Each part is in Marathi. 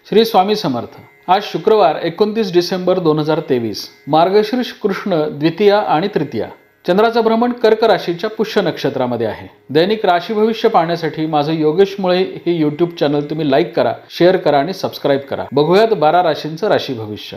श्री स्वामी समर्थ। आज शुक्रवार 29 डिसेंबर 2023, मार्गशीर्ष कृष्ण द्वितीया आणि तृतीया। चंद्राचं भ्रमण कर्क राशीच्या पुष्य नक्षत्रामध्ये आहे। दैनिक राशी भविष्य पाहण्यासाठी माझं योगेश मुळे हे YouTube चॅनल तुम्ही लाईक करा, शेअर करा आणि सबस्क्राइब करा। बघूयात 12 राशींचं राशी भविष्य।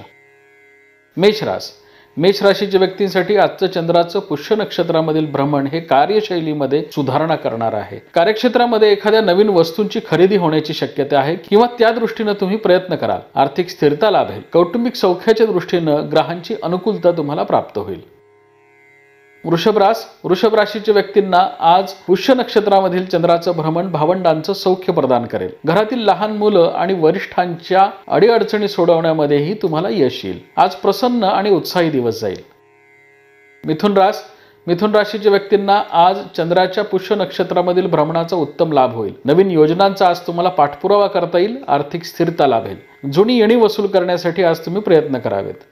मेष राशी। मेष राशीच्या व्यक्तींसाठी आजचं चंद्राचं पुष्य नक्षत्रामधील भ्रमण हे कार्यशैलीमध्ये सुधारणा करणार आहे। कार्यक्षेत्रामध्ये एखाद्या नवीन वस्तूंची खरेदी होण्याची शक्यता आहे किंवा त्या दृष्टीने तुम्ही प्रयत्न कराल। आर्थिक स्थिरता लाभेल। कौटुंबिक सौख्याच्या दृष्टीने ग्रहांची अनुकूलता तुम्हाला प्राप्त होईल। वृषभ राशीच्या व्यक्तींना आज पुष्य नक्षत्रामधील चंद्राचं भ्रमण भावंडांचं सौख्य प्रदान करेल। घरातील लहान मुलं आणि वरिष्ठांच्या अडीअडचणी सोडवण्यामध्येही तुम्हाला यश येईल। आज प्रसन्न आणि उत्साही दिवस जाईल। मिथुन राशीच्या व्यक्तींना आज चंद्राच्या पुष्य नक्षत्रामधील भ्रमणाचा उत्तम लाभ होईल। नवीन योजनांचा आज तुम्हाला पाठपुरावा करता येईल। आर्थिक स्थिरता लाभेल। जुनी येणी वसूल करण्यासाठी आज तुम्ही प्रयत्न करावेत।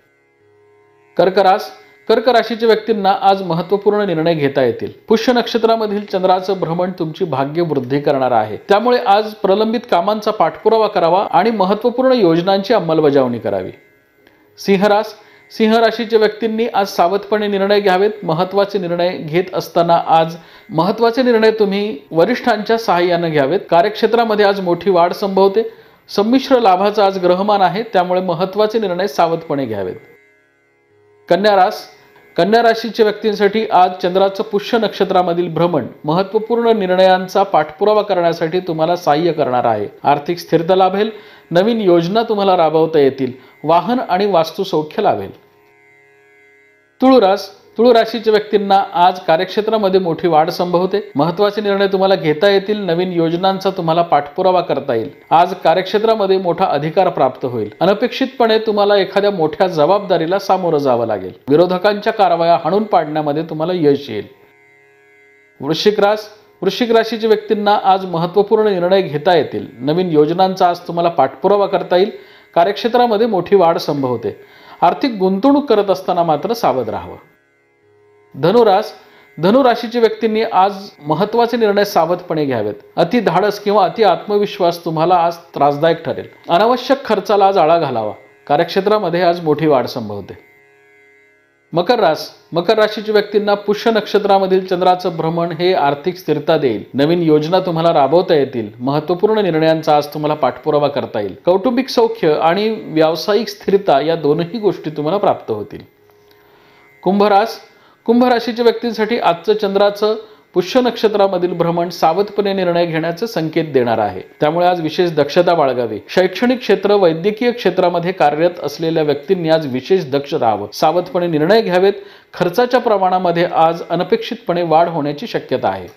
कर्क राशीच्या व्यक्तींना आज महत्त्वपूर्ण निर्णय घेता येतील। पुष्य नक्षत्रामधील चंद्राचं भ्रमण तुमची भाग्य वृद्धी करणार आहे। त्यामुळे आज प्रलंबित कामांचा पाठपुरावा करावा आणि महत्त्वपूर्ण योजनांची अंमलबजावणी करावी। सिंह राशीच्या व्यक्तींनी आज सावधपणे निर्णय घ्यावेत। महत्त्वाचे निर्णय घेत असताना आज महत्त्वाचे निर्णय तुम्ही वरिष्ठांच्या सहाय्याने घ्यावेत। कार्यक्षेत्रामध्ये आज मोठी वाढ संभवते। संमिश्र लाभाचा आज ग्रहमान आहे, त्यामुळे महत्त्वाचे निर्णय सावधपणे घ्यावेत। कन्या राशीच्या व्यक्तींसाठी आज चंद्राचं पुष्य नक्षत्रामधील भ्रमण महत्त्वपूर्ण निर्णयांचा पाठपुरावा करण्यासाठी तुम्हाला सहाय्य करणार आहे। आर्थिक स्थिरता लाभेल। नवीन योजना तुम्हाला राबवता येतील। वाहन आणि वास्तू सौख्य लाभेल। तुळ राशीच्या व्यक्तींना आज कार्यक्षेत्रामध्ये मोठी वाढ संभवते। महत्त्वाचे निर्णय तुम्हाला घेता येतील। नवीन योजनांचा तुम्हाला पाठपुरावा करता येईल। आज कार्यक्षेत्रामध्ये मोठा अधिकार प्राप्त होईल। अनपेक्षितपणे तुम्हाला एखाद्या मोठ्या जबाबदारीला सामोरं जावं लागेल। विरोधकांच्या कारवाया हाणून पाडण्यामध्ये तुम्हाला यश येईल। वृश्चिक राशीच्या व्यक्तींना आज महत्त्वपूर्ण निर्णय घेता येतील। नवीन योजनांचा आज तुम्हाला पाठपुरावा करता येईल। कार्यक्षेत्रामध्ये मोठी वाढ संभवते। आर्थिक गुंतवणूक करत असताना मात्र सावध राहावं। धनुराशीच्या व्यक्तींनी आज महत्त्वाचे निर्णय सावधपणे घ्यावेत। अति धाडस किंवा अति आत्मविश्वास तुम्हाला आज त्रासदायक ठरेल। अनावश्यक खर्चाला आज आळा घालावा। कार्यक्षेत्रामध्ये आज मोठी वाढ संभवते। मकर राशीच्या व्यक्तींना पुष्य नक्षत्रामधील चंद्राचं भ्रमण हे आर्थिक स्थिरता देईल। नवीन योजना तुम्हाला राबवता येतील। महत्त्वपूर्ण निर्णयांचा आज तुम्हाला पाठपुरावा करता येईल। कौटुंबिक सौख्य आणि व्यावसायिक स्थिरता या दोनही गोष्टी तुम्हाला प्राप्त होतील। कुंभ राशीच्या व्यक्तींसाठी आजचं चंद्राचं पुष्य नक्षत्रामधील भ्रमण सावधपणे निर्णय घेण्याचे संकेत देणार आहे। त्यामुळे आज विशेष दक्षता बाळगावी। शैक्षणिक क्षेत्र, वैद्यकीय क्षेत्रामध्ये कार्यरत असलेल्या व्यक्तींनी आज विशेष दक्ष राहावं। सावधपणे निर्णय घ्यावेत। खर्चाच्या प्रमाणामध्ये आज अनपेक्षितपणे वाढ होण्याची शक्यता आहे।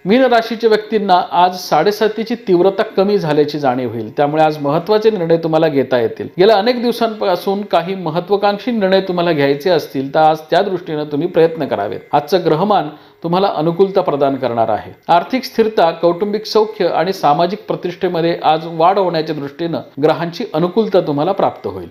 मीन राशीच्या व्यक्तींना आज साडेसातीची तीव्रता कमी झाल्याची जाणीव होईल। त्यामुळे आज महत्त्वाचे निर्णय तुम्हाला घेता येतील। गेल्या अनेक दिवसांपासून काही महत्त्वाकांक्षी निर्णय तुम्हाला घ्यायचे असतील तर आज त्या दृष्टीने तुम्ही प्रयत्न करावेत। आजचं ग्रहमान तुम्हाला अनुकूलता प्रदान करणार आहे। आर्थिक स्थिरता, कौटुंबिक सौख्य आणि सामाजिक प्रतिष्ठेमध्ये आज वाढ होण्याच्या दृष्टीने ग्रहांची अनुकूलता तुम्हाला प्राप्त होईल।